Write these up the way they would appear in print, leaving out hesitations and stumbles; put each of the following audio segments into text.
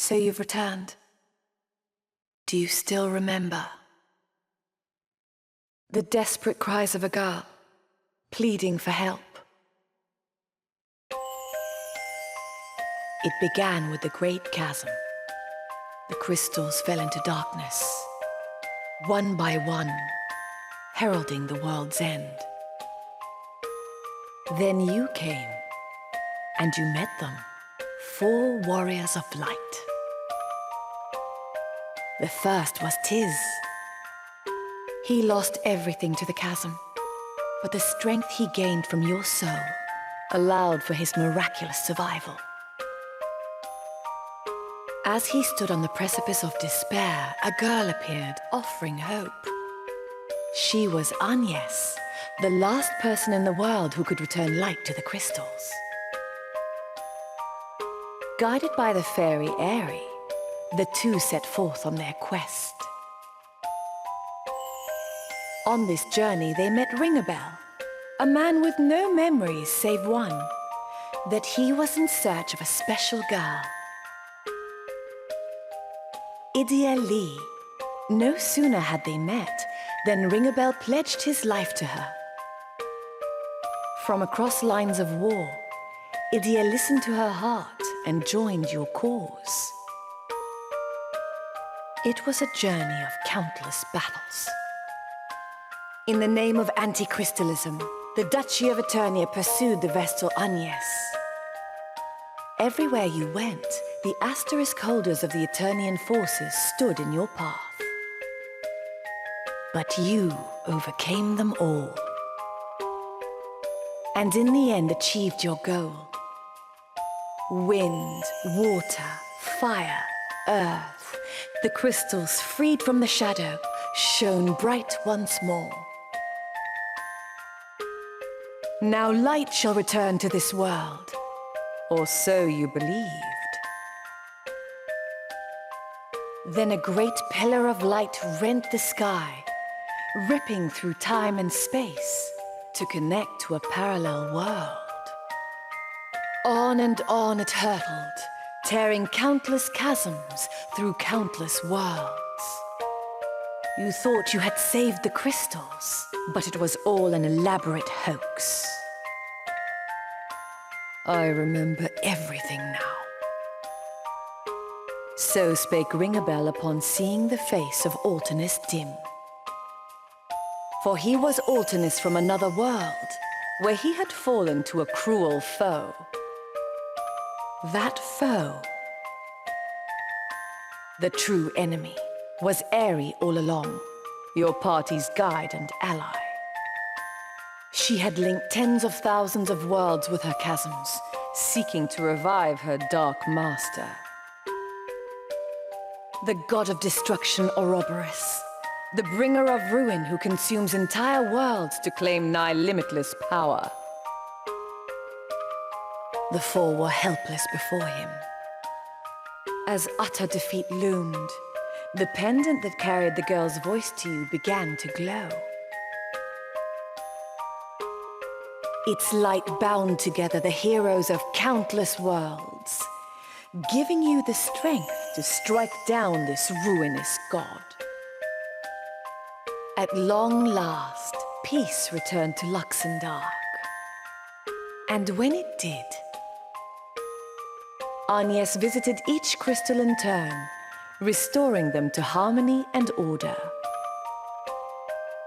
So you've returned. Do you still remember? The desperate cries of a girl, pleading for help. It began with the great chasm. The crystals fell into darkness, one by one, heralding the world's end. Then you came, and you met them, 4 warriors of light. The first was Tiz. He lost everything to the chasm, but the strength he gained from your soul allowed for his miraculous survival. As he stood on the precipice of despair, a girl appeared, offering hope. She was Agnes, the last person in the world who could return light to the crystals. Guided by the fairy Airy, the two set forth on their quest. On this journey, they met Ringabel, a man with no memories save one, that he was in search of a special girl. Idia Lee. No sooner had they met than Ringabel pledged his life to her. From across lines of war, Idia listened to her heart and joined your cause. It was a journey of countless battles. In the name of anti-crystalism, the Duchy of Eternia pursued the Vestal Agnes. Everywhere you went, the asterisk holders of the Eternian forces stood in your path. But you overcame them all. And in the end achieved your goal. Wind, water, fire, earth, the crystals freed from the shadow, shone bright once more. Now light shall return to this world, or so you believed. Then a great pillar of light rent the sky, ripping through time and space to connect to a parallel world. On and on it hurtled, tearing countless chasms through countless worlds. You thought you had saved the crystals, but it was all an elaborate hoax. I remember everything now. So spake Ringabel upon seeing the face of Altanus dim. For he was Altanus from another world, where he had fallen to a cruel foe. That foe, the true enemy, was Airy all along, your party's guide and ally. She had linked tens of thousands of worlds with her chasms, seeking to revive her dark master. The god of destruction Ouroboros, the bringer of ruin who consumes entire worlds to claim nigh limitless power. The 4 were helpless before him. As utter defeat loomed, the pendant that carried the girl's voice to you began to glow. Its light bound together the heroes of countless worlds, giving you the strength to strike down this ruinous god. At long last, peace returned to Luxembourg. And when it did, Agnes visited each crystal in turn, restoring them to harmony and order.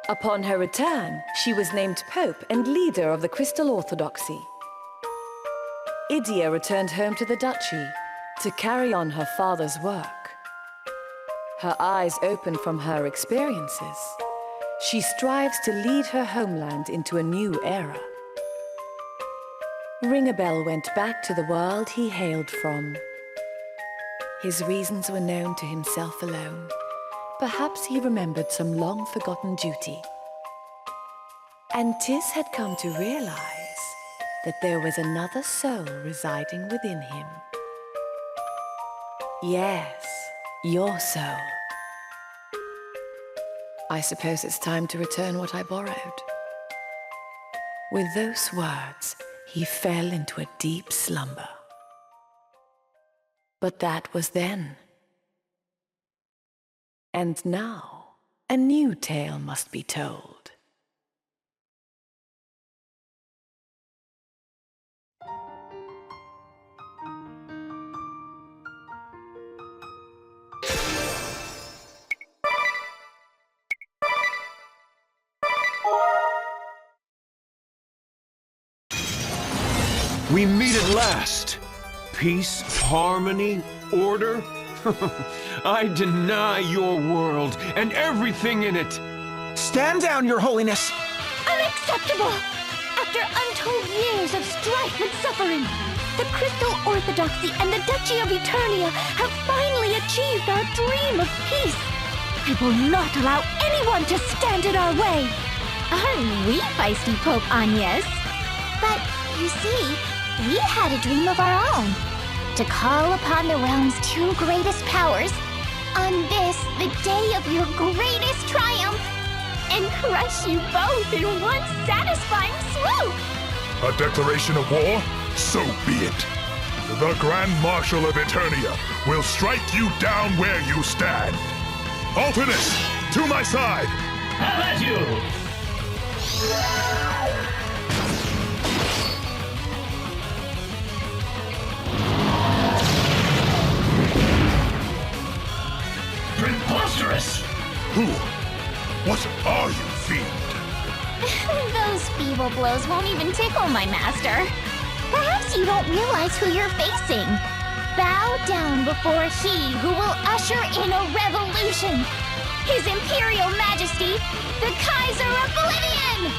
Upon her return, she was named Pope and leader of the Crystal Orthodoxy. Idia returned home to the Duchy to carry on her father's work. Her eyes open from her experiences, she strives to lead her homeland into a new era. Ringabel went back to the world he hailed from. His reasons were known to himself alone. Perhaps he remembered some long-forgotten duty. And Tiz had come to realize that there was another soul residing within him. Yes, your soul. I suppose it's time to return what I borrowed. With those words, he fell into a deep slumber. But that was then. And now, a new tale must be told. We meet at last. Peace, harmony, order. I deny your world and everything in it. Stand down, Your Holiness! Unacceptable! After untold years of strife and suffering, the Crystal Orthodoxy and the Duchy of Eternia have finally achieved our dream of peace. I will not allow anyone to stand in our way. Aren't we feisty, Pope Agnes? But, you see, we had a dream of our own. To call upon the realm's two greatest powers on this, the day of your greatest triumph, and crush you both in one satisfying swoop! A declaration of war? So be it. The Grand Marshal of Eternia will strike you down where you stand. Alternates, to my side! How about you? Preposterous! Who? What are you, fiend? Those feeble blows won't even tickle my master. Perhaps you don't realize who you're facing. Bow down before he who will usher in a revolution. His Imperial Majesty, the Kaiser of Oblivion!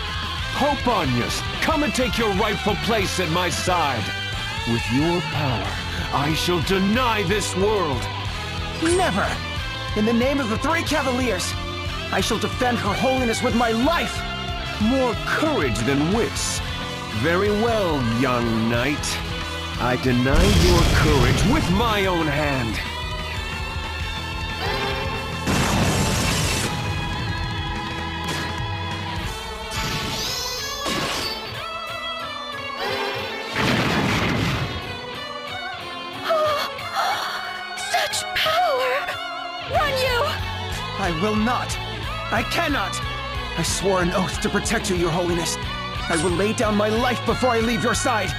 Pope Agnes, come and take your rightful place at my side. With your power, I shall deny this world. Never! In the name of the Three Cavaliers, I shall defend Her Holiness with my life! More courage than wits. Very well, young knight. I deny your courage with my own hand. Such power! Run, you! I will not! I cannot! I swore an oath to protect you, Your Holiness. I will lay down my life before I leave your side.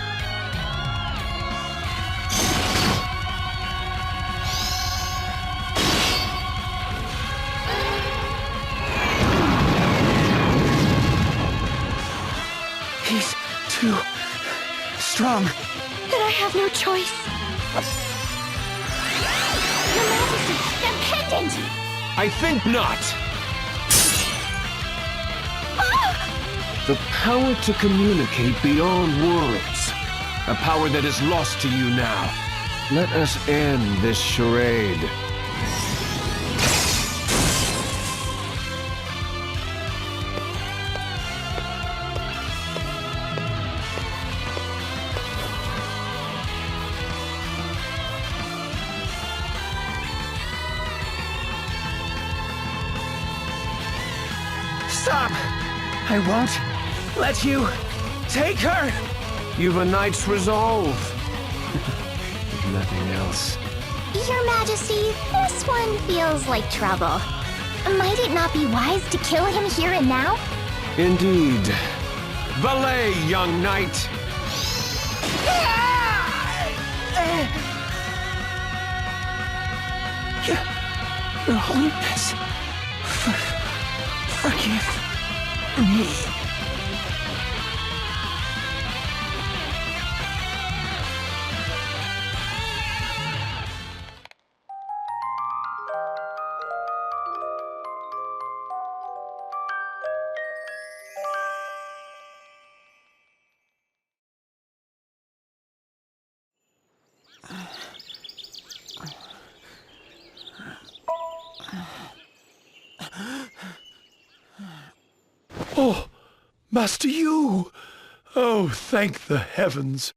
He's too strong. Then I have no choice. Your Majesty, that pendant! I think not. The power to communicate beyond worlds. A power that is lost to you now. Let us end this charade. Stop! I won't let you take her! You've a knight's resolve. If nothing else. Your Majesty, this one feels like trouble. Might it not be wise to kill him here and now? Indeed. Valet, young knight! Your Holiness, forgive me. Oh, Master you! Oh, thank the heavens!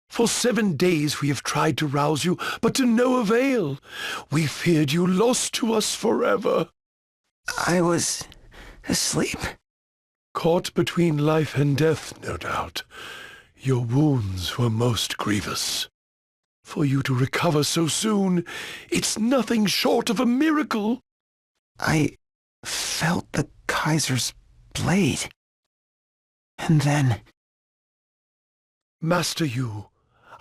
For 7 days we have tried to rouse you, but to no avail. We feared you lost to us forever. I was asleep. Caught between life and death, no doubt. Your wounds were most grievous. For you to recover so soon, it's nothing short of a miracle. I felt the Kaiser's blade. And then... Master Yu,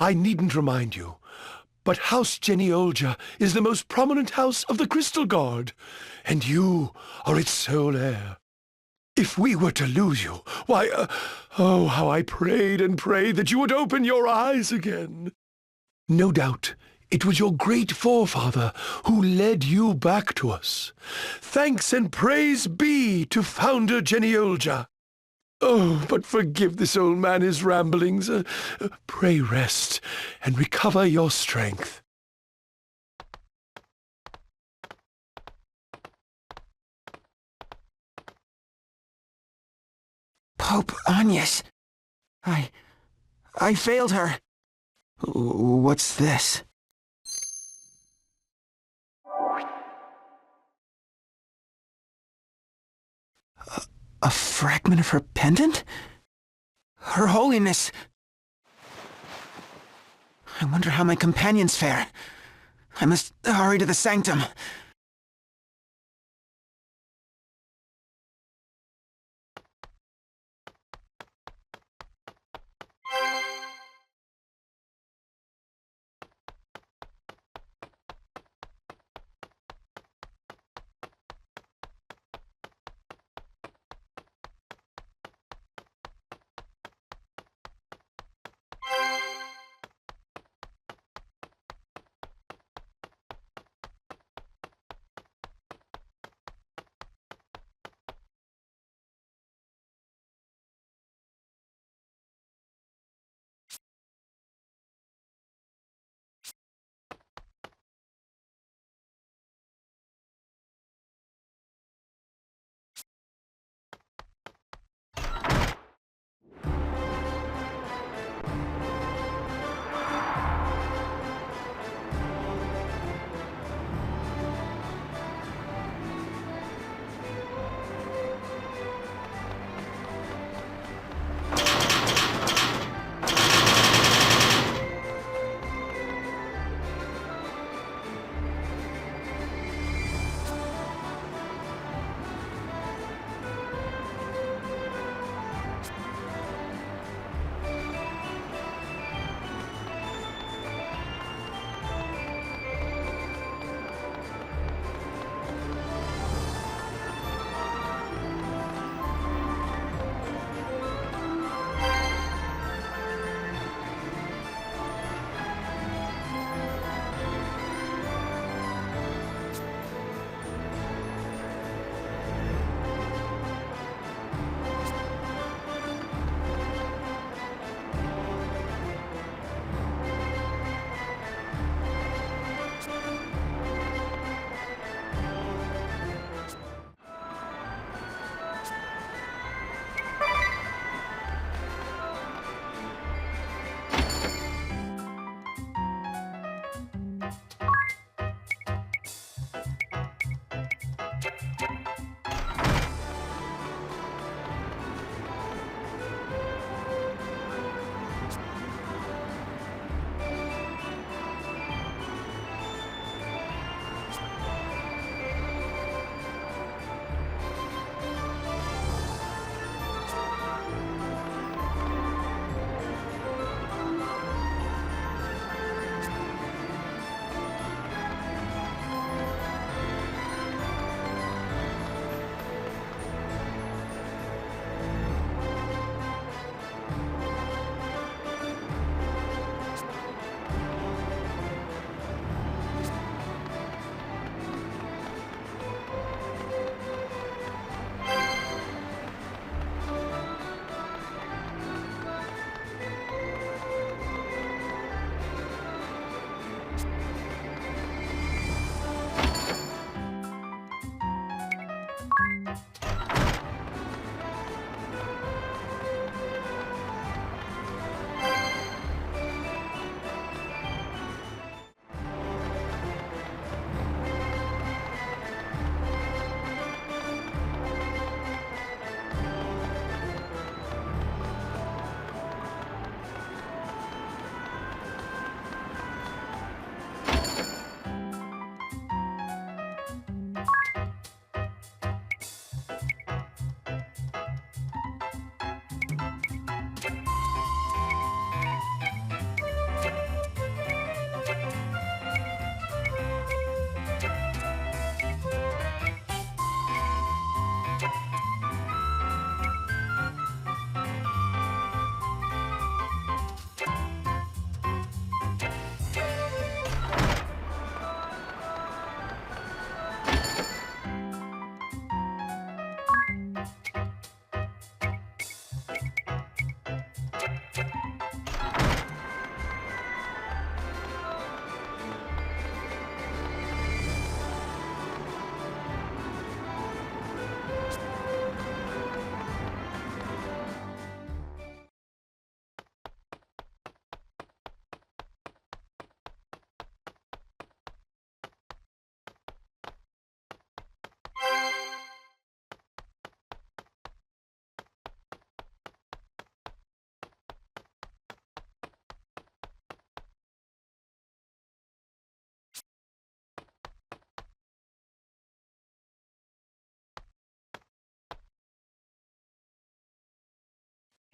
I needn't remind you, but House Geniolja is the most prominent house of the Crystal Guard, and you are its sole heir. If we were to lose you, why, oh, how I prayed and prayed that you would open your eyes again. No doubt it was your great forefather who led you back to us. Thanks and praise be to Founder Geniolja. Oh, but forgive this old man his ramblings. Pray rest and recover your strength. Pope Agnes. I failed her. What's this? A fragment of her pendant? Her Holiness! I wonder how my companions fare. I must hurry to the sanctum.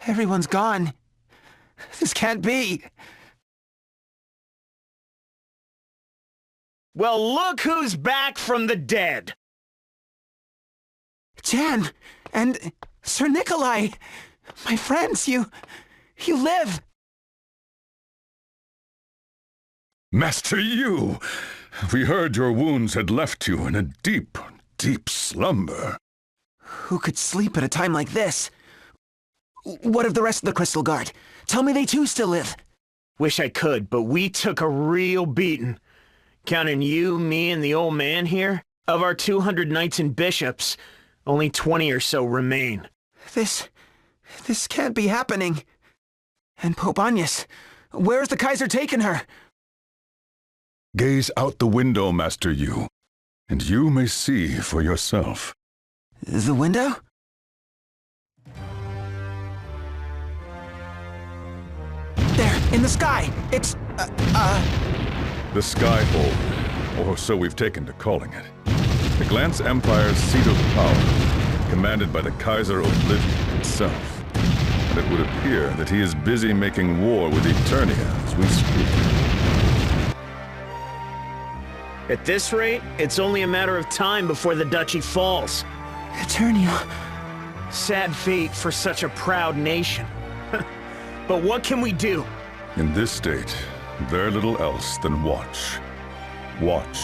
Everyone's gone. This can't be. Well, look who's back from the dead. Jan and Sir Nikolai, my friends, you live. Master Yu, we heard your wounds had left you in a deep, deep slumber. Who could sleep at a time like this? What of the rest of the Crystal Guard? Tell me they too still live. Wish I could, but we took a real beating. Counting you, me, and the old man here, of our 200 knights and bishops, only 20 or so remain. This can't be happening. And Pope Agnes, where's the Kaiser taken her? Gaze out the window, Master Yu, and you may see for yourself. The window? There, in the sky! It's, The Skyhold, or so we've taken to calling it. The Glance Empire's seat of power, commanded by the Kaiser Oblivion itself. And it would appear that he is busy making war with Eternia as we speak. At this rate, it's only a matter of time before the duchy falls. Eternia. Sad fate for such a proud nation. But what can we do? In this state, very little else than watch. Watch,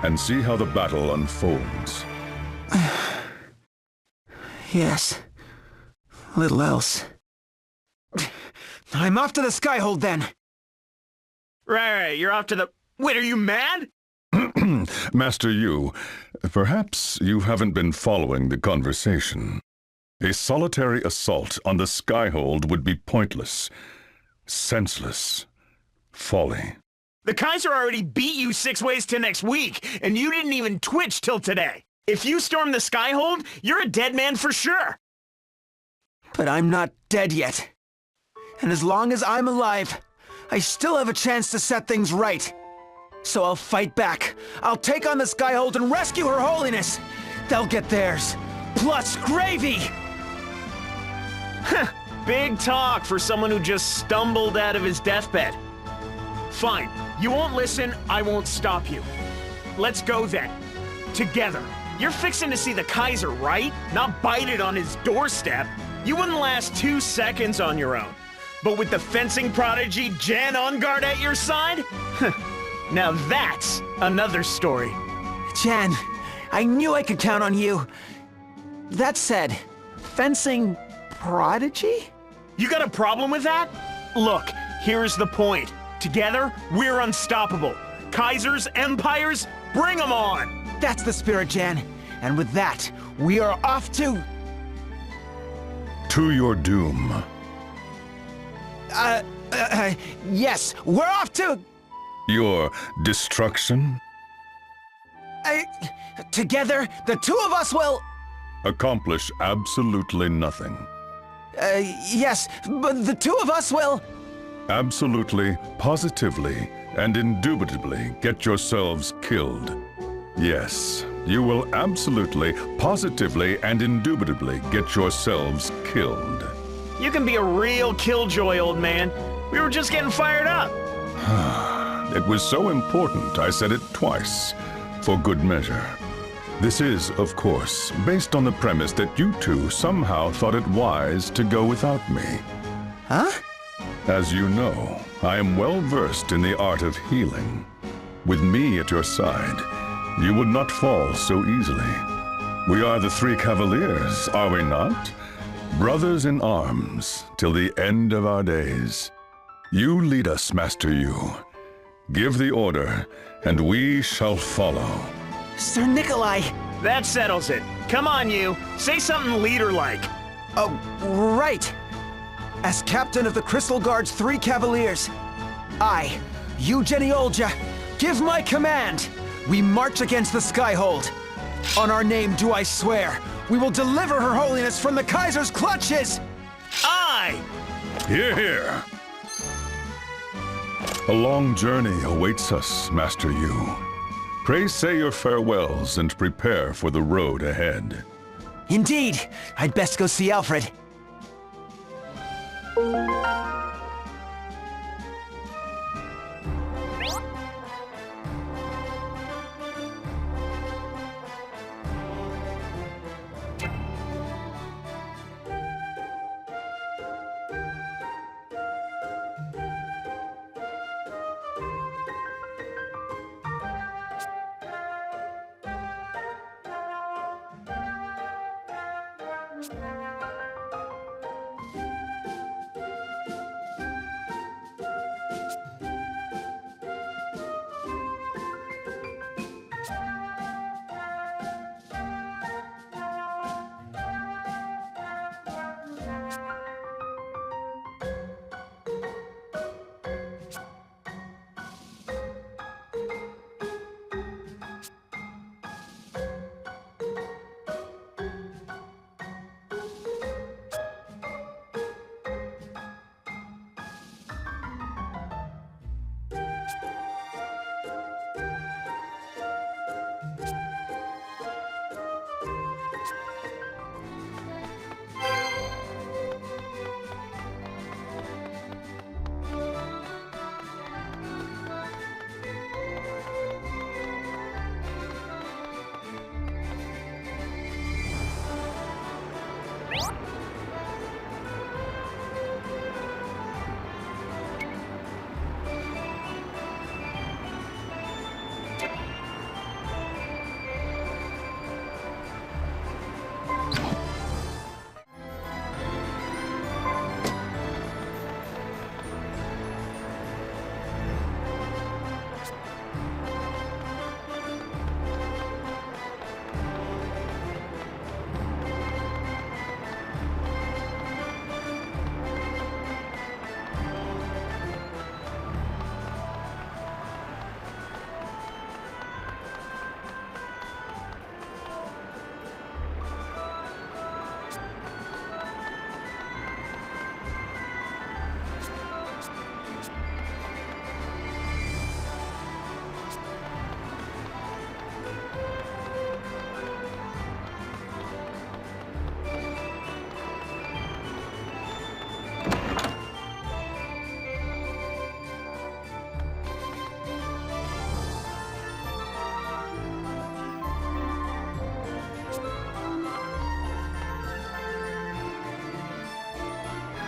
and see how the battle unfolds. Yes. Little else. I'm off to the Skyhold then. Right, you're off to the... Wait, are you mad? Master Yu, perhaps you haven't been following the conversation. A solitary assault on the Skyhold would be pointless, senseless, folly. The Kaiser already beat you 6 ways to next week, and you didn't even twitch till today. If you storm the Skyhold, you're a dead man for sure. But I'm not dead yet. And as long as I'm alive, I still have a chance to set things right. So I'll fight back. I'll take on the Skyhold and rescue Her Holiness. They'll get theirs. Plus gravy! Big talk for someone who just stumbled out of his deathbed. Fine. You won't listen, I won't stop you. Let's go then. Together. You're fixing to see the Kaiser, right? Not bite on his doorstep. You wouldn't last 2 seconds on your own. But with the fencing prodigy Jan on guard at your side? Now that's another story. Jan, I knew I could count on you. That said, fencing prodigy? You got a problem with that? Look, here's the point. Together, we're unstoppable. Kaisers, empires, bring them on! That's the spirit, Jan. And with that, we are off to... To your doom. Yes, we're off to... Your destruction? Together, the two of us will... Accomplish absolutely nothing. Yes, but the two of us will... Absolutely, positively, and indubitably get yourselves killed. Yes, you will absolutely, positively, and indubitably get yourselves killed. You can be a real killjoy, old man. We were just getting fired up. It was so important I said it twice, for good measure. This is, of course, based on the premise that you two somehow thought it wise to go without me. Huh? As you know, I am well versed in the art of healing. With me at your side, you would not fall so easily. We are the 3 Cavaliers, are we not? Brothers in arms, till the end of our days. You lead us, Master Yu. Give the order, and we shall follow. Sir Nikolai! That settles it. Come on, you. Say something leader-like. Oh, right! As captain of the Crystal Guard's 3 Cavaliers, I, Eugenie Olja, give my command! We march against the Skyhold. On our name do I swear, we will deliver Her Holiness from the Kaiser's clutches! Aye! Hear, hear! A long journey awaits us, Master Yu. Pray say your farewells and prepare for the road ahead. Indeed! I'd best go see Alfred.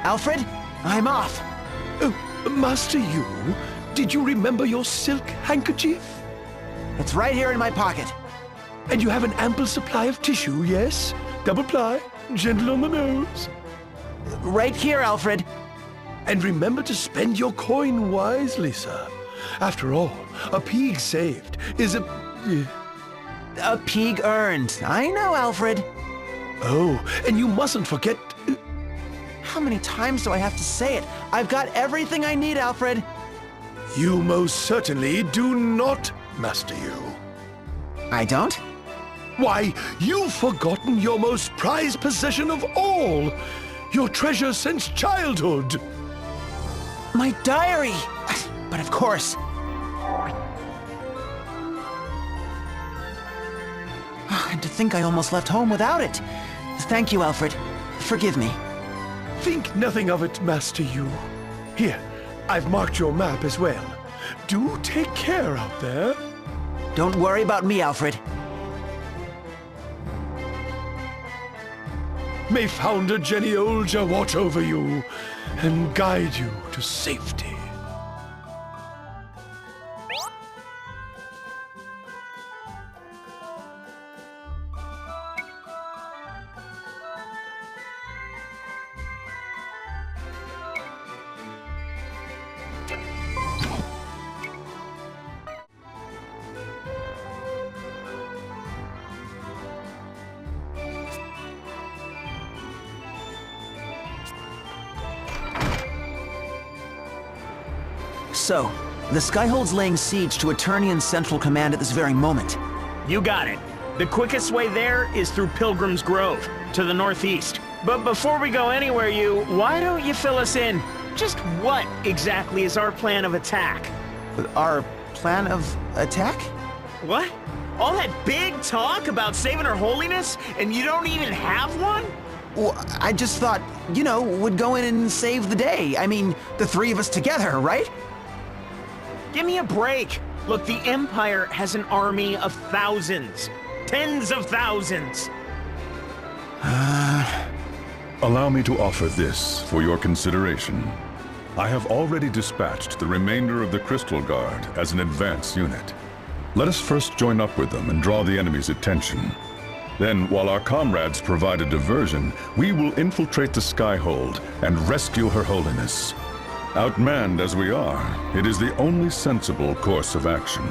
Alfred, I'm off. Oh, Master Yu, did you remember your silk handkerchief? It's right here in my pocket. And you have an ample supply of tissue, yes? Double ply, gentle on the nose. Right here, Alfred. And remember to spend your coin wisely, sir. After all, a pig saved is a... A pig earned. I know, Alfred. Oh, and you mustn't forget... How many times do I have to say it? I've got everything I need, Alfred. You most certainly do not, Master Yu. I don't? Why, you've forgotten your most prized possession of all. Your treasure since childhood. My diary! But of course. And to think I almost left home without it. Thank you, Alfred. Forgive me. Think nothing of it, Master Yu. Here, I've marked your map as well. Do take care out there. Don't worry about me, Alfred. May Founder Jenny Olja watch over you and guide you to safety. So, the Skyhold's laying siege to Eternian's Central Command at this very moment. You got it. The quickest way there is through Pilgrim's Grove, to the northeast. But before we go anywhere, why don't you fill us in? Just what exactly is our plan of attack? Our plan of attack? What? All that big talk about saving Her Holiness, and you don't even have one? Well, I just thought, would go in and save the day. I mean, the three of us together, right? Give me a break. Look, the Empire has an army of thousands. Tens of thousands. Allow me to offer this for your consideration. I have already dispatched the remainder of the Crystal Guard as an advance unit. Let us first join up with them and draw the enemy's attention. Then, while our comrades provide a diversion, we will infiltrate the Skyhold and rescue Her Holiness. Outmanned as we are, it is the only sensible course of action.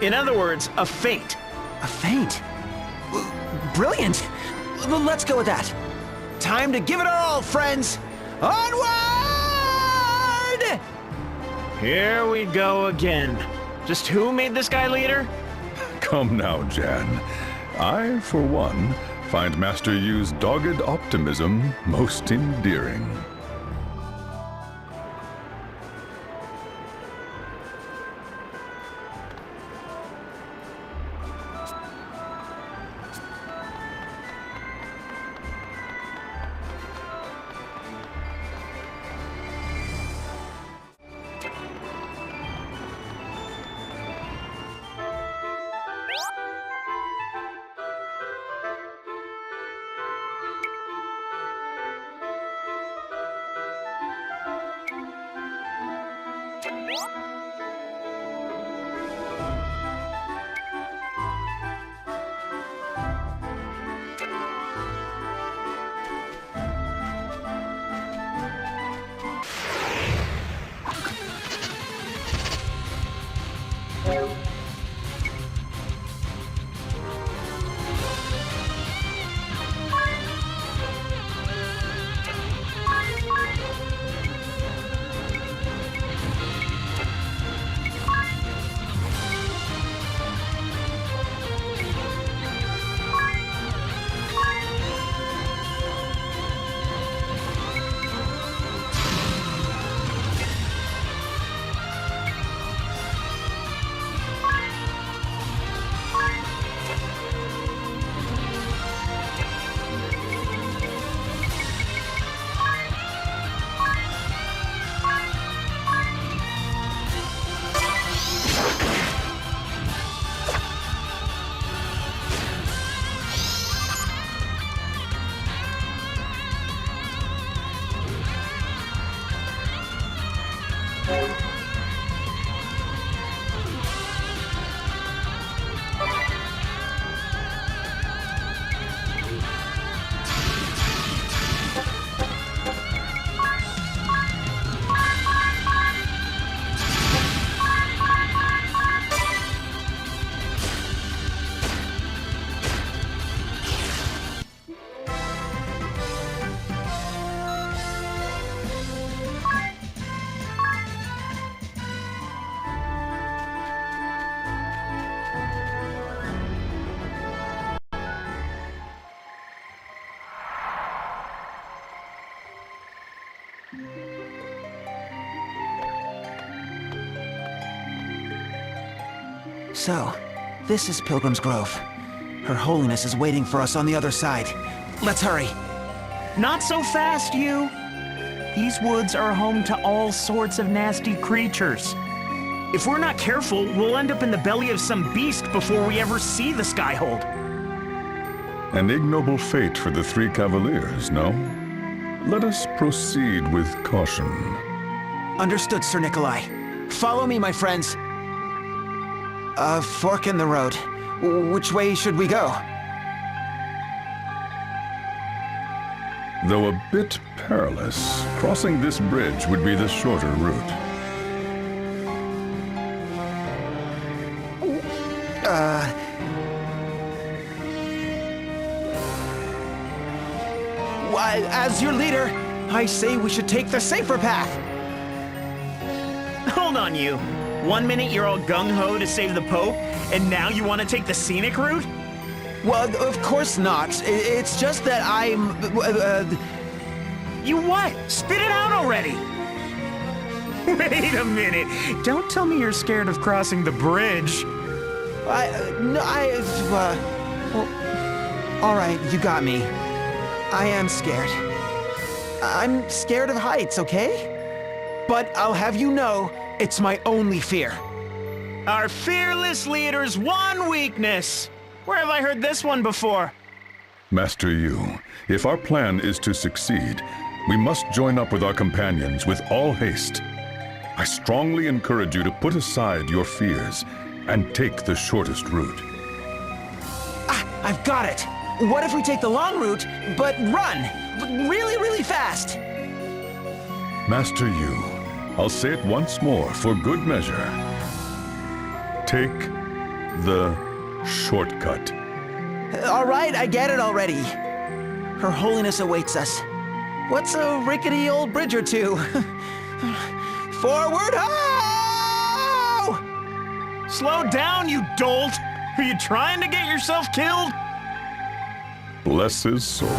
In other words, a feint. A feint? Brilliant! Let's go with that. Time to give it our all, friends! Onward! Here we go again. Just who made this guy leader? Come now, Jan. I, for one, find Master Yu's dogged optimism most endearing. So, this is Pilgrim's Grove. Her Holiness is waiting for us on the other side. Let's hurry. Not so fast, you. These woods are home to all sorts of nasty creatures. If we're not careful, we'll end up in the belly of some beast before we ever see the Skyhold. An ignoble fate for the three Cavaliers, no? Let us proceed with caution. Understood, Sir Nikolai. Follow me, my friends. A fork in the road. Which way should we go? Though a bit perilous, crossing this bridge would be the shorter route. As your leader, I say we should take the safer path. Hold on, you. 1 minute you're all gung-ho to save the Pope, and now you want to take the scenic route? Well, of course not. It's just that I'm... You what? Spit it out already! Wait a minute. Don't tell me you're scared of crossing the bridge. Well, all right, you got me. I am scared. I'm scared of heights, okay? But I'll have you know, it's my only fear. Our fearless leader's one weakness. Where have I heard this one before? Master Yu, if our plan is to succeed, we must join up with our companions with all haste. I strongly encourage you to put aside your fears and take the shortest route. I've got it! What if we take the long route, but run? Really, really fast! Master Yu, I'll say it once more for good measure. Take the shortcut. All right, I get it already. Her Holiness awaits us. What's a rickety old bridge or two? Forward ho! Slow down, you dolt! Are you trying to get yourself killed? Bless his soul.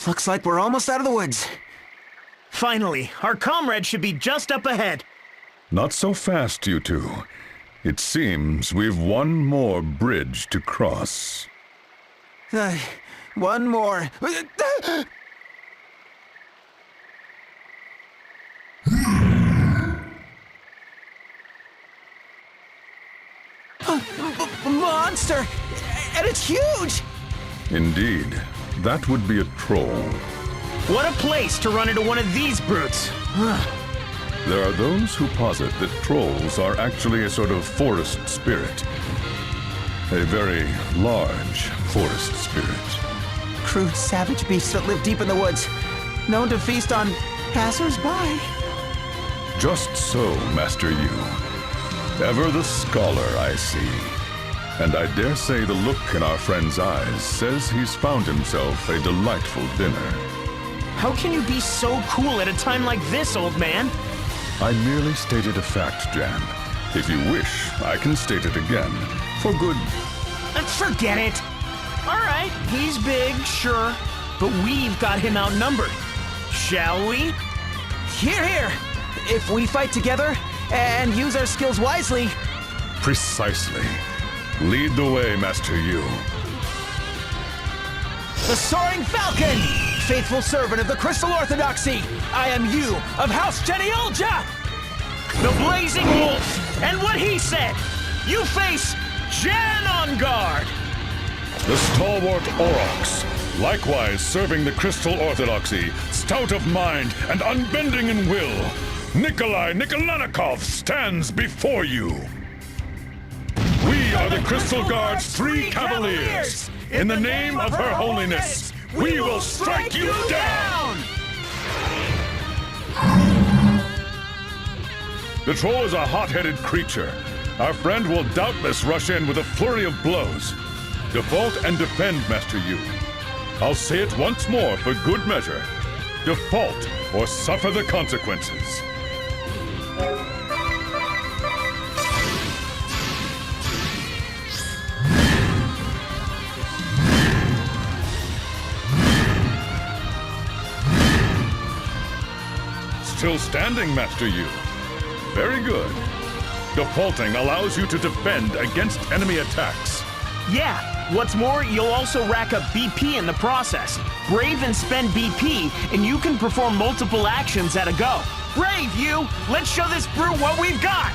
Looks like we're almost out of the woods. Finally, our comrade should be just up ahead. Not so fast, you two. It seems we've one more bridge to cross. One more. Monster! And it's huge! Indeed, that would be a troll. What a place to run into one of these brutes. There are those who posit that trolls are actually a sort of forest spirit. A very large forest spirit. Crude, savage beasts that live deep in the woods, known to feast on passers-by. Just so, Master Yu. Ever the scholar, I see. And I dare say the look in our friend's eyes says he's found himself a delightful dinner. How can you be so cool at a time like this, old man? I merely stated a fact, Jan. If you wish, I can state it again. For good... Forget it! Alright, he's big, sure. But we've got him outnumbered. Shall we? Here, here! If we fight together and use our skills wisely... Precisely. Lead the way, Master Yu. The Soaring Falcon! Faithful servant of the Crystal Orthodoxy! I am Yu of House Geniolja! The Blazing Wolf! And what he said! You face Jan on guard! The stalwart Aurochs, likewise serving the Crystal Orthodoxy, stout of mind and unbending in will, Nikolai Nikolanikov stands before you. We are the Crystal Guard's 3 Cavaliers. In the name of Her Holiness, we will strike you down! The troll is a hot-headed creature. Our friend will doubtless rush in with a flurry of blows. Default and defend, Master Yu. I'll say it once more for good measure. Default or suffer the consequences. Still standing, Master Yu. Very good. Defaulting allows you to defend against enemy attacks. Yeah, what's more, you'll also rack up BP in the process. Brave and spend BP, and you can perform multiple actions at a go. Brave, you! Let's show this brute what we've got!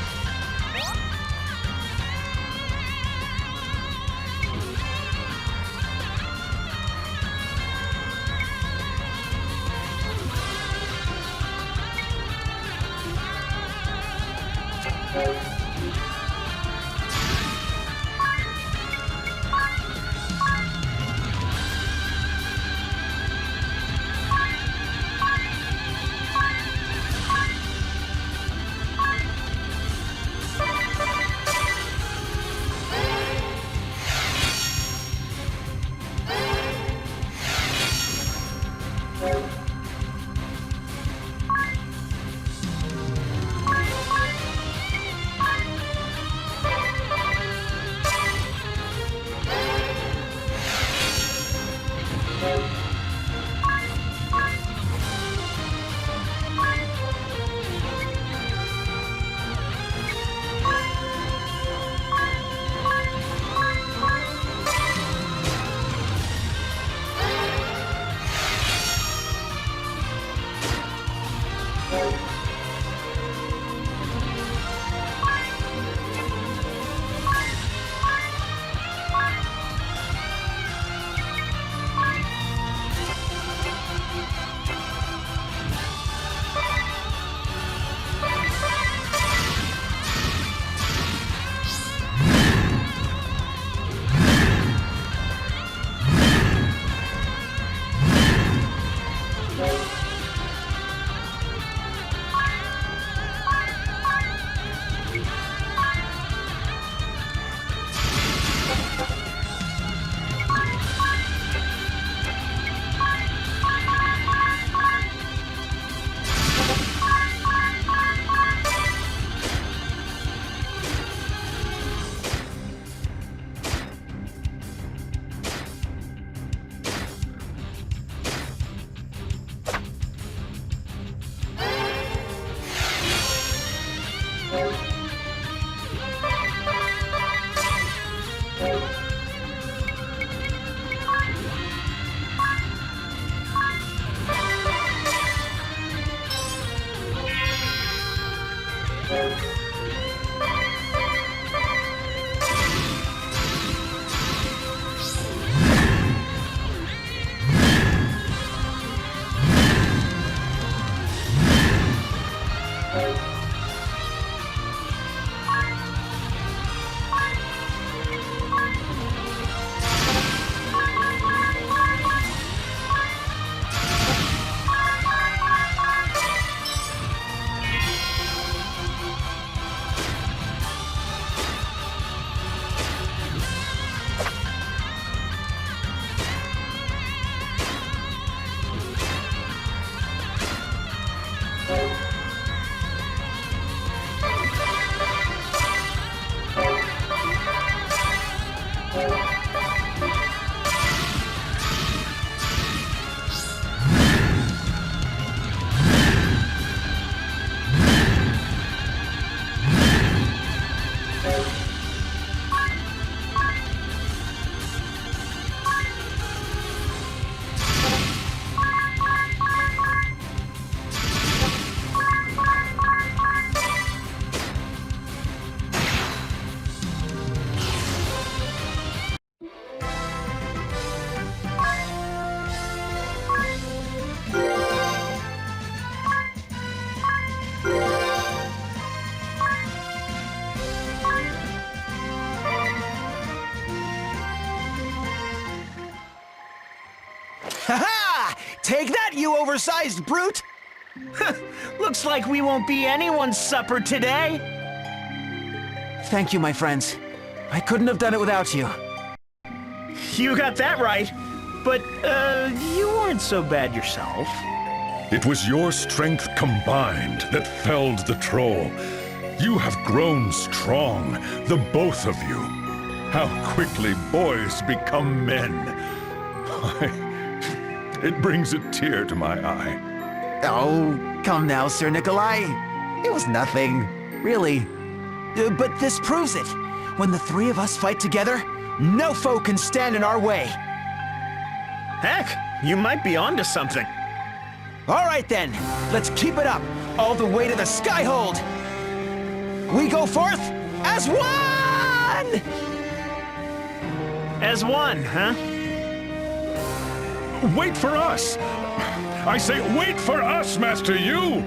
Ha-ha! Take that, you oversized brute! Looks like we won't be anyone's supper today. Thank you, my friends. I couldn't have done it without you. You got that right. But, you weren't so bad yourself. It was your strength combined that felled the troll. You have grown strong, the both of you. How quickly boys become men. It brings a tear to my eye. Oh, come now, Sir Nikolai. It was nothing, really. But this proves it. When the three of us fight together, no foe can stand in our way. Heck, you might be onto something. All right then, let's keep it up, all the way to the Skyhold. We go forth as one! As one, huh? Wait for us! I say, wait for us, Master Yu!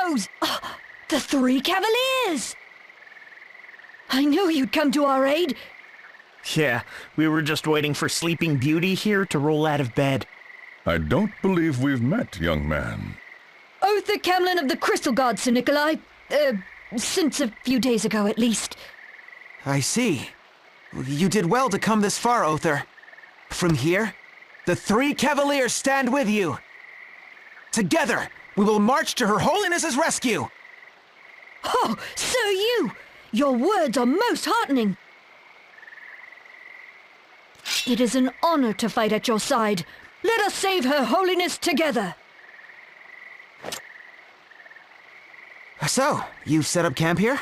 goes? Oh, the three Cavaliers! I knew you'd come to our aid. Yeah, we were just waiting for Sleeping Beauty here to roll out of bed. I don't believe we've met, young man. Uther Camlin of the Crystal Guard, Sir Nikolai. Since a few days ago, at least. I see. You did well to come this far, Uther. From here, the three Cavaliers stand with you. Together, we will march to Her Holiness's rescue. Oh, so you! Your words are most heartening. It is an honor to fight at your side. Let us save Her Holiness together. So, you've set up camp here?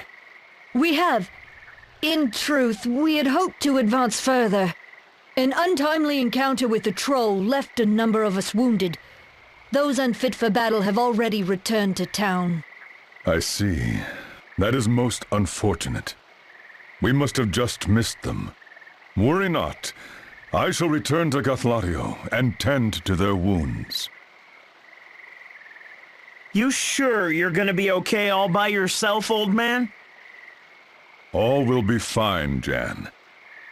We have. In truth, we had hoped to advance further. An untimely encounter with the troll left a number of us wounded. Those unfit for battle have already returned to town. I see. That is most unfortunate. We must have just missed them. Worry not. I shall return to Gathlario and tend to their wounds. You sure you're gonna be okay all by yourself, old man? All will be fine, Jan.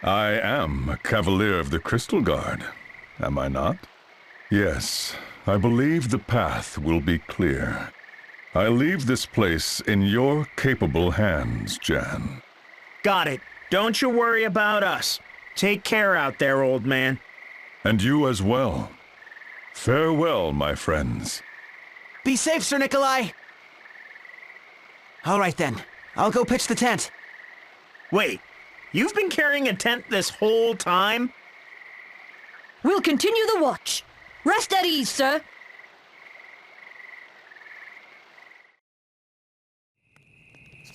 I am a Cavalier of the Crystal Guard, am I not? Yes, I believe the path will be clear. I leave this place in your capable hands, Jan. Got it. Don't you worry about us. Take care out there, old man. And you as well. Farewell, my friends. Be safe, Sir Nikolai! All right then, I'll go pitch the tent. Wait, you've been carrying a tent this whole time? We'll continue the watch. Rest at ease, sir.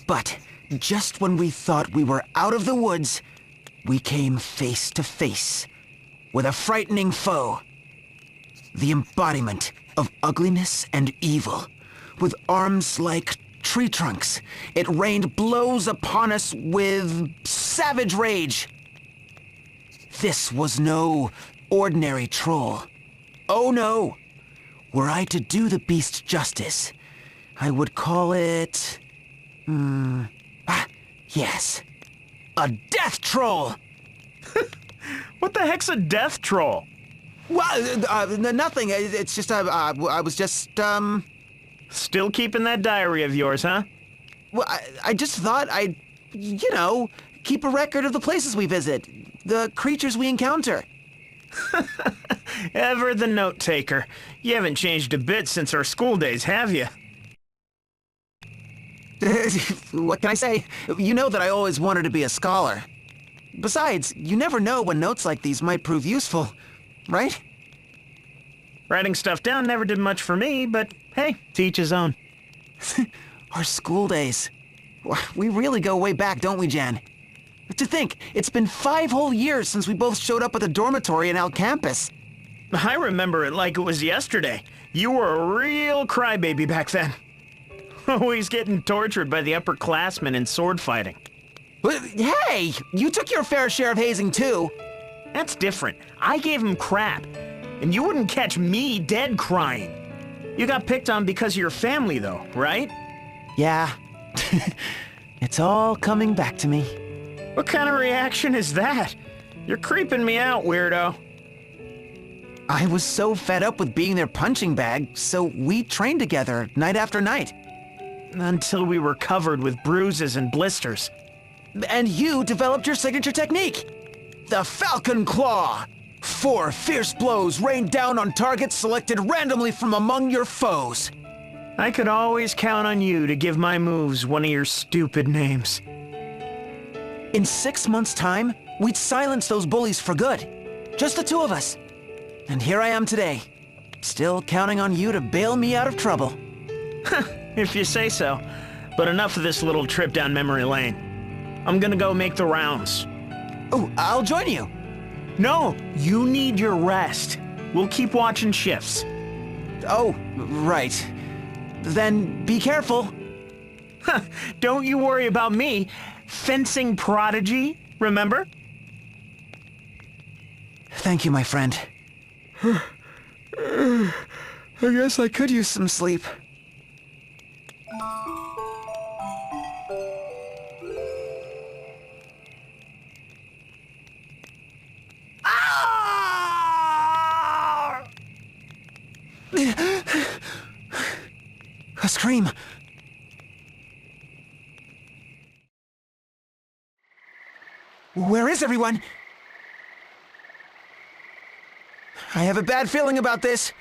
But just when we thought we were out of the woods, we came face to face with a frightening foe. The embodiment of ugliness and evil, with arms like tree trunks. It rained blows upon us with savage rage. This was no ordinary troll. Oh no! Were I to do the beast justice, I would call it... yes. A death troll! What the heck's a death troll? Well, nothing. It's just, I was just, Still keeping that diary of yours, huh? Well, I just thought I'd, keep a record of the places we visit, the creatures we encounter. Ever the note taker. You haven't changed a bit since our school days, have you? What can I say? You know that I always wanted to be a scholar. Besides, you never know when notes like these might prove useful, right? Writing stuff down never did much for me, but hey, to each his own. Our school days. We really go way back, don't we, Jan? To think, it's been 5 whole years since we both showed up at the dormitory in Al Campus. I remember it like it was yesterday. You were a real crybaby back then. Always getting tortured by the upperclassmen in sword fighting. Hey, you took your fair share of hazing too. That's different. I gave him crap. And you wouldn't catch me dead crying. You got picked on because of your family, though, right? Yeah. It's all coming back to me. What kind of reaction is that? You're creeping me out, weirdo. I was so fed up with being their punching bag, so we trained together night after night. Until we were covered with bruises and blisters. And you developed your signature technique. The Falcon Claw. 4 fierce blows rained down on targets selected randomly from among your foes. I could always count on you to give my moves one of your stupid names. In 6 months' time, we'd silence those bullies for good. Just the 2 of us. And here I am today, still counting on you to bail me out of trouble. If you say so. But enough of this little trip down memory lane. I'm gonna go make the rounds. Oh, I'll join you. No, you need your rest. We'll keep watching shifts. Oh, right. Then be careful. Don't you worry about me. Fencing prodigy, remember? Thank you, my friend. I guess I could use some sleep. A scream. Where is everyone? I have a bad feeling about this.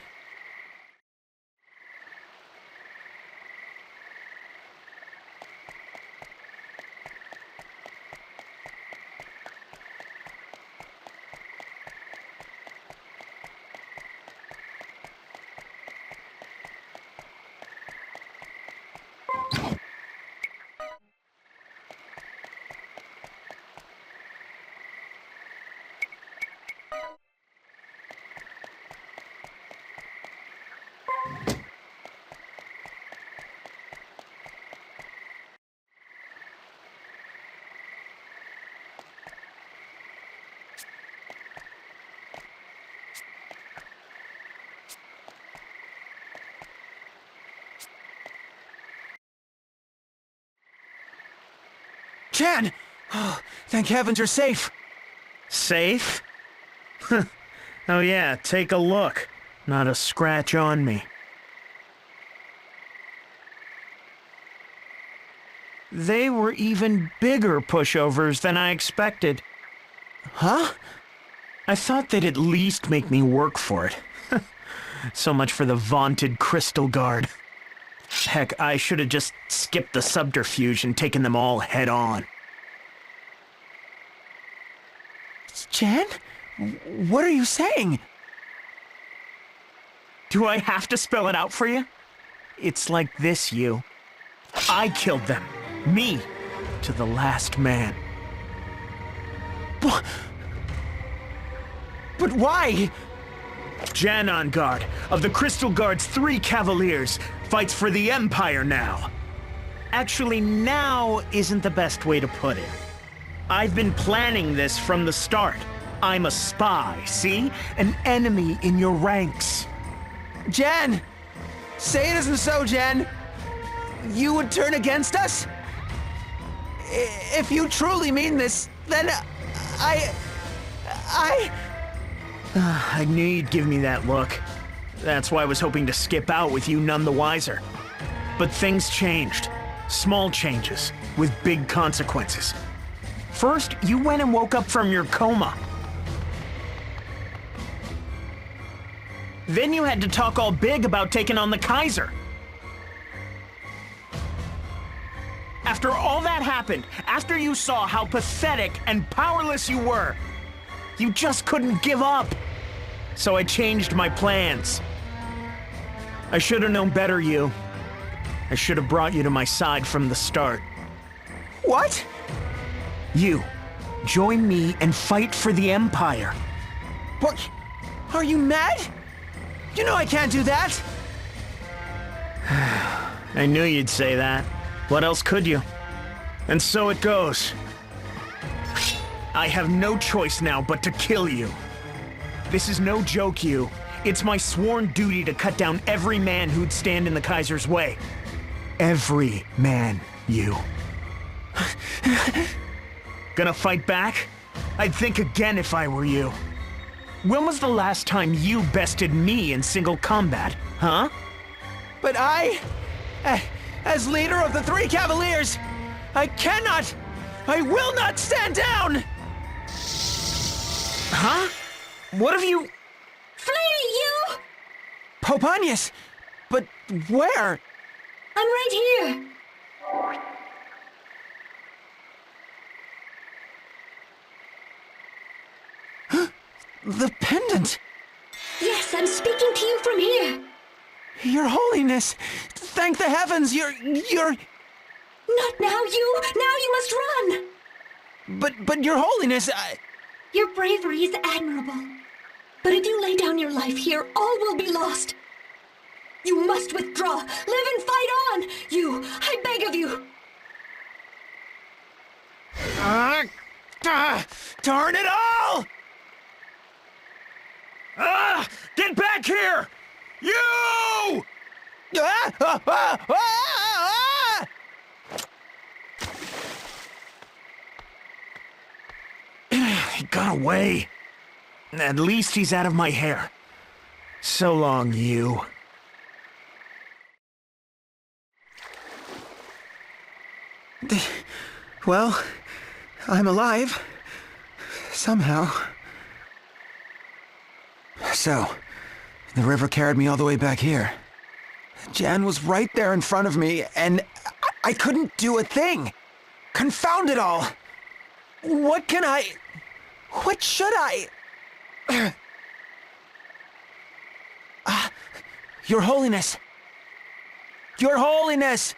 Jan! Oh, thank heavens you're safe. Safe? Oh yeah, take a look. Not a scratch on me. They were even bigger pushovers than I expected. Huh? I thought they'd at least make me work for it. So much for the vaunted Crystal Guard. Heck, I should have just skipped the subterfuge and taken them all head on. Jan? What are you saying? Do I have to spell it out for you? It's like this, you. I killed them. Me. To the last man. But why? Jan on guard, of the Crystal Guard's 3 Cavaliers, fights for the Empire now. Actually, now isn't the best way to put it. I've been planning this from the start. I'm a spy, see? An enemy in your ranks. Jen! Say it isn't so, Jen! You would turn against us? If you truly mean this, then I knew you'd give me that look. That's why I was hoping to skip out with you none the wiser. But things changed. Small changes, with big consequences. First, you went and woke up from your coma. Then you had to talk all big about taking on the Kaiser. After all that happened, after you saw how pathetic and powerless you were, you just couldn't give up. So I changed my plans. I should have known better, you. I should have brought you to my side from the start. What? You, join me and fight for the Empire. What? Are you mad? You know I can't do that! I knew you'd say that. What else could you? And so it goes. I have no choice now but to kill you. This is no joke, you. It's my sworn duty to cut down every man who'd stand in the Kaiser's way. Every man, you. Gonna fight back? I'd think again if I were you. When was the last time you bested me in single combat, huh? But as leader of the Three Cavaliers, I will not stand down! Huh? What have you... Flee, you! Popanius! But where? I'm right here. The pendant! Yes, I'm speaking to you from here. Your Holiness! Thank the heavens, you're... Not now, you! Now you must run! But Your Holiness, Your bravery is admirable. But if you lay down your life here, all will be lost. You must withdraw. Live and fight on! You, I beg of you! Darn it all! Get back here! You! He got away. At least he's out of my hair. So long, you. Well, I'm alive. Somehow. So, the river carried me all the way back here. Jan was right there in front of me, and I couldn't do a thing. Confound it all! What should I... Your Holiness! Your Holiness!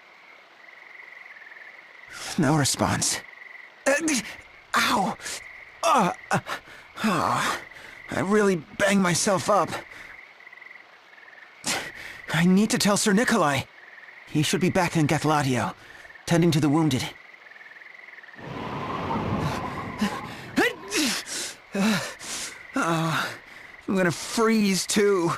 No response. Ow! I really banged myself up. I need to tell Sir Nikolai. He should be back in Gathladio, tending to the wounded. Oh, I'm gonna freeze too.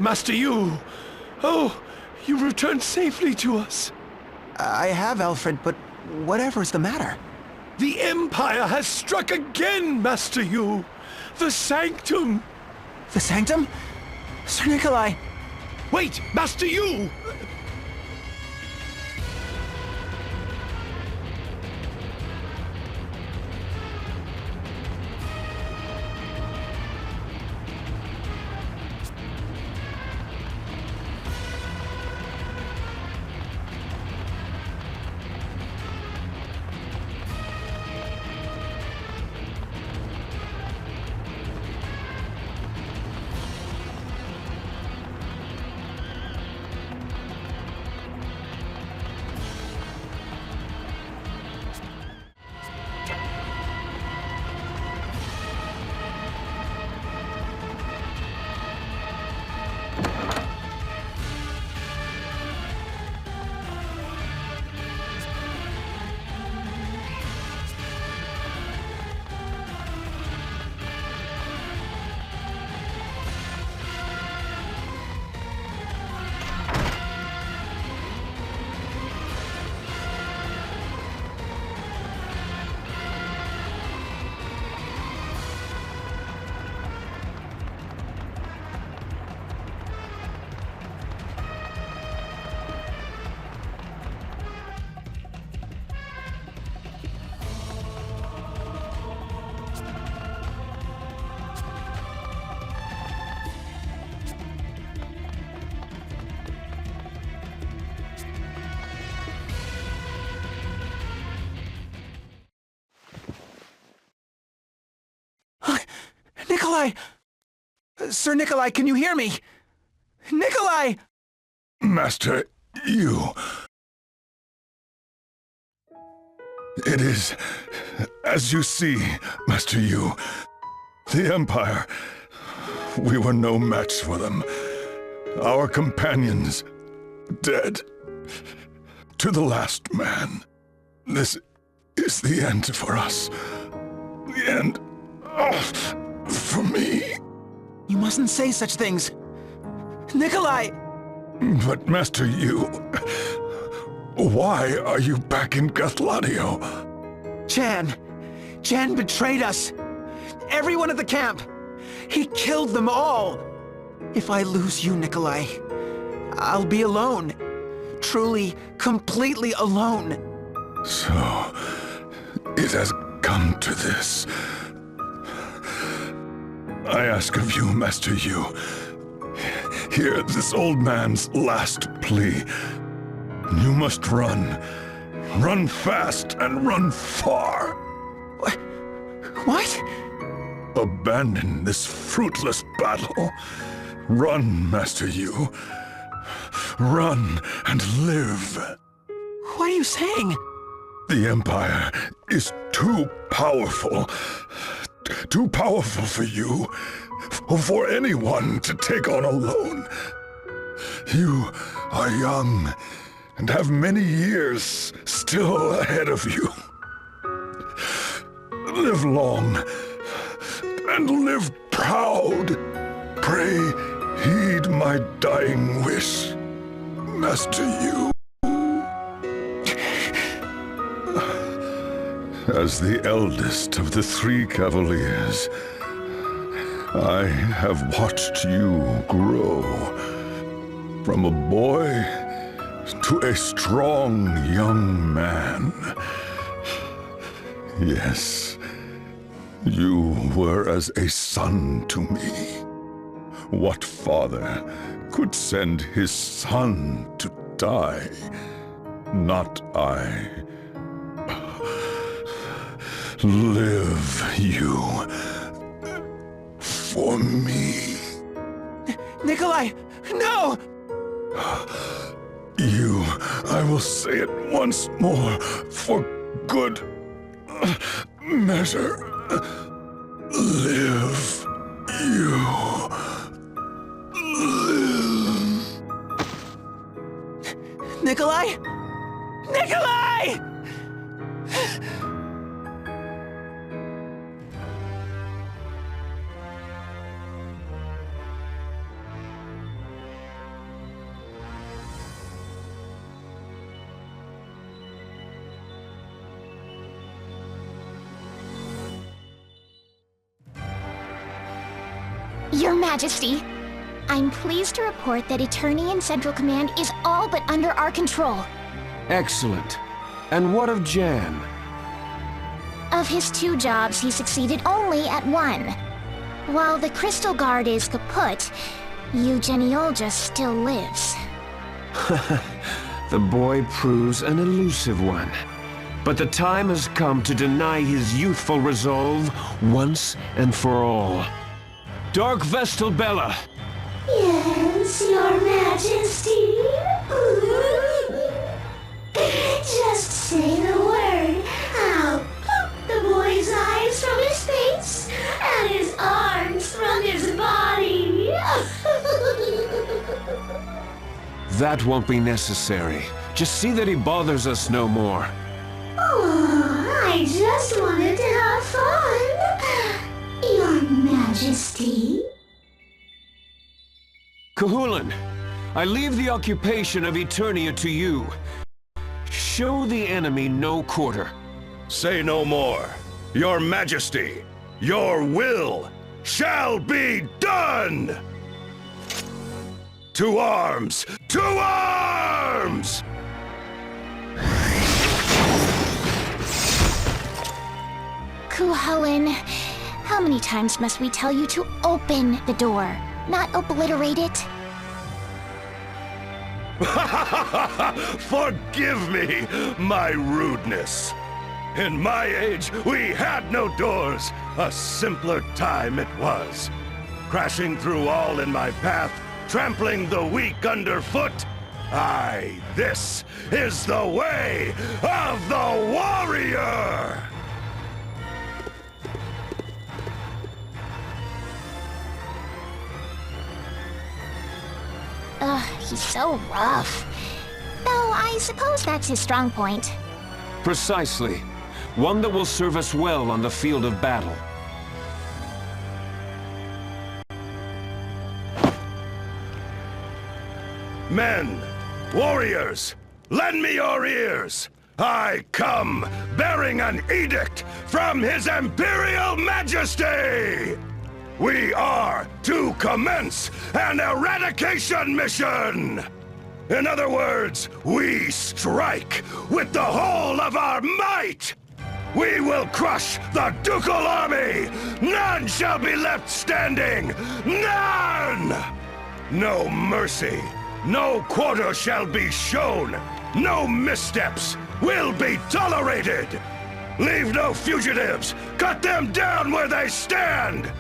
Master Yu! Oh, you returned safely to us. I have, Alfred, but whatever's the matter? The Empire has struck again, Master Yu! The Sanctum! The Sanctum? Sir Nikolai! Wait, Master Yu! Nikolai! Sir Nikolai, can you hear me? Nikolai! Master Yu. It is as you see, Master Yu. The Empire, we were no match for them. Our companions, dead. To the last man. This is the end for us. The end. For me. You mustn't say such things. Nikolai! But Master Yu, why are you back in Gathladio? Chan betrayed us. Everyone at the camp. He killed them all. If I lose you, Nikolai, I'll be alone. Truly, completely alone. So, it has come to this. I ask of you, Master Yu, hear this old man's last plea. You must run. Run fast and run far. What? Abandon this fruitless battle. Run, Master Yu. Run and live. What are you saying? The Empire is too powerful. Too powerful for you, for anyone to take on alone. You are young and have many years still ahead of you. Live long and live proud. Pray, heed my dying wish, Master Yu. As the eldest of the three Cavaliers, I have watched you grow from a boy to a strong young man. Yes, you were as a son to me. What father could send his son to die? Not I. Live you for me. Nikolai! No! I will say it once more for good measure. Live, you live. Nikolai! Nikolai! Your Majesty, I'm pleased to report that Eternian Central Command is all but under our control. Excellent. And what of Jan? Of his 2 jobs, he succeeded only at 1. While the Crystal Guard is kaput, Eugeniolja still lives. The boy proves an elusive one. But the time has come to deny his youthful resolve once and for all. Dark Vestal Bella! Yes, Your Majesty. Just say the word. I'll pluck the boy's eyes from his face and his arms from his body. That won't be necessary. Just see that he bothers us no more. Oh, I just wanted to have fun. Your Majesty. Cahulan, I leave the occupation of Eternia to you. Show the enemy no quarter. Say no more. Your Majesty, your will shall be done! To arms! To arms! Cuchulainn, how many times must we tell you to open the door, not obliterate it? Forgive me my rudeness. In my age, we had no doors. A simpler time it was. Crashing through all in my path, trampling the weak underfoot. Aye, this is the way of the warrior! He's so rough. Though I suppose that's his strong point. Precisely. One that will serve us well on the field of battle. Men, warriors, lend me your ears! I come bearing an edict from His Imperial Majesty! We are to commence an eradication mission! In other words, we strike with the whole of our might! We will crush the ducal army! None shall be left standing! None! No mercy, no quarter shall be shown! No missteps will be tolerated! Leave no fugitives! Cut them down where they stand!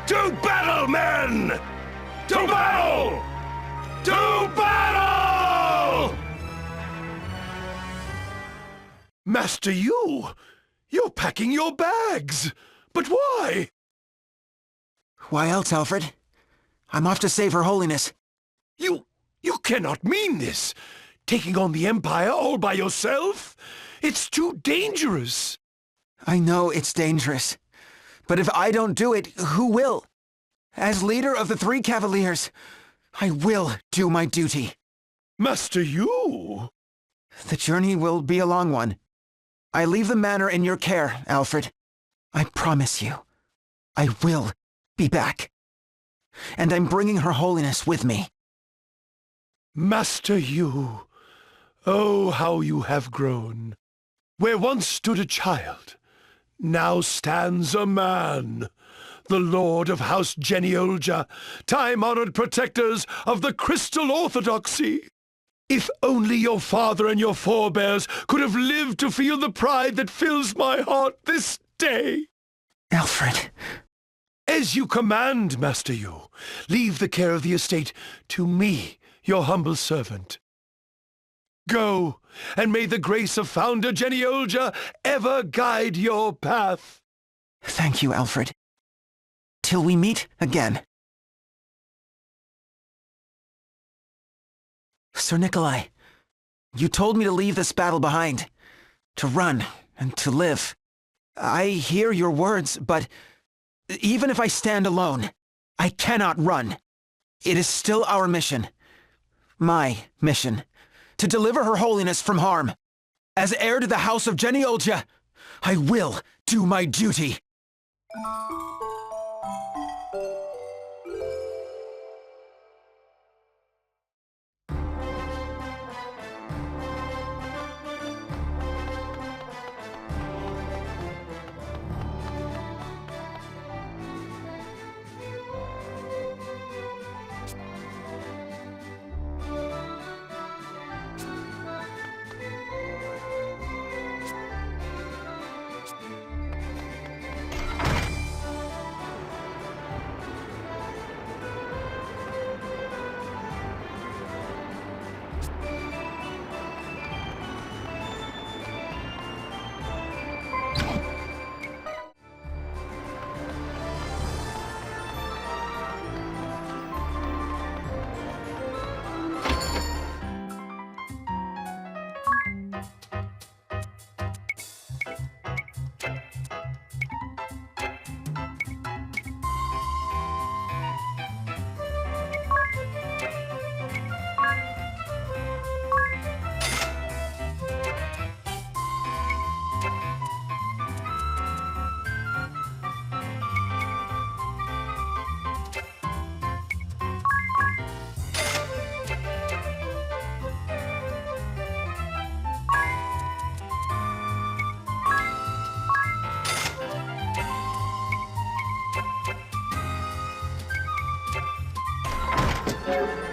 To battle, men! To battle! To battle! Master Yu! You're packing your bags! But why? Why else, Alfred? I'm off to save Her Holiness. You cannot mean this! Taking on the Empire all by yourself? It's too dangerous! I know it's dangerous. But if I don't do it, who will? As leader of the 3 Cavaliers, I will do my duty. Master Yu! The journey will be a long one. I leave the manor in your care, Alfred. I promise you, I will be back. And I'm bringing Her Holiness with me. Master Yu, oh, how you have grown. Where once stood a child, now stands a man. The Lord of House Geniolja, time-honored protectors of the Crystal Orthodoxy. If only your father and your forebears could have lived to feel the pride that fills my heart this day. Alfred. As you command, Master Yu. Leave the care of the estate to me, your humble servant. Go, and may the grace of Founder Genioja ever guide your path. Thank you, Alfred. Till we meet again. Sir Nikolai, you told me to leave this battle behind, to run and to live. I hear your words, but even if I stand alone, I cannot run. It is still our mission, my mission, to deliver Her Holiness from harm. As heir to the House of Genioja, I will do my duty. you